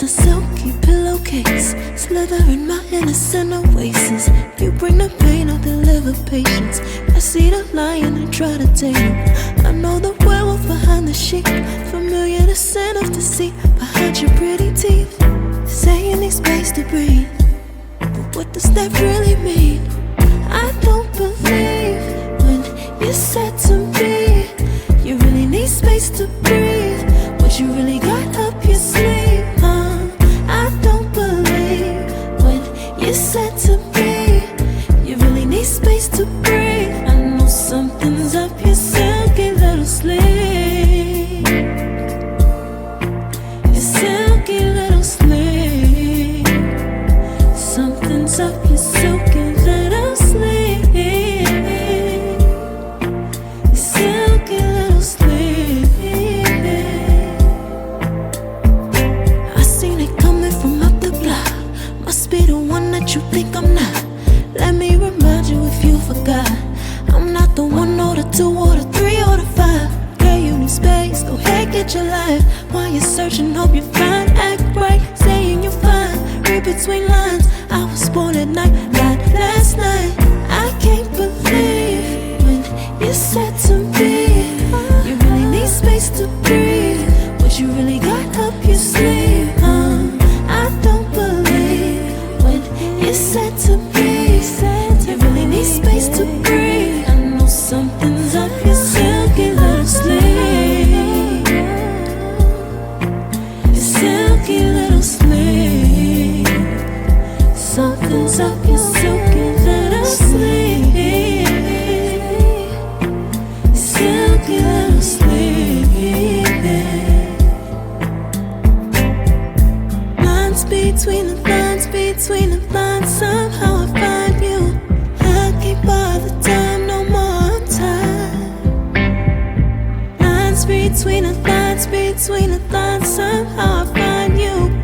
It's a silky pillowcase, slither in my innocent oasis. You bring the pain, I'll deliver patience. I see the lion and try to tame him. I know the werewolf behind the sheep, familiar the scent of deceit behind your pretty teeth. Say you need space to breathe, but what does that really mean? I don't believe when you said to me you really need space to breathe. What you really got up your sleeve, I don't believe when you said to me you really need space to breathe. I know something's up your silky little sleeve, your silky little sleeve. Something's up your silky little sleeve, your silky little sleeve. I seen it coming from up the block. Must be the one that you think I'm not. Let me remind you if you forgot, I'm not the 1 or the 2 or the 3 or the 5. Yeah, you need space, go ahead, get your life. While you're searching, hope you find. Act right, saying you're fine. Read between lines, I was born at night, not last night. I can't believe when you said to me you really need space to breathe. What you really got up your sleeve, I don't believe when you said to me you really need space to breathe. I know something's up your silky little sleeve, your silky little sleeve. Something's up your silky little sleeve, silky little sleeve. Lines between the lines, between the lines, somehow I find you. I can't bother time, no more time. Lines between the lines, between the lines, somehow I find you.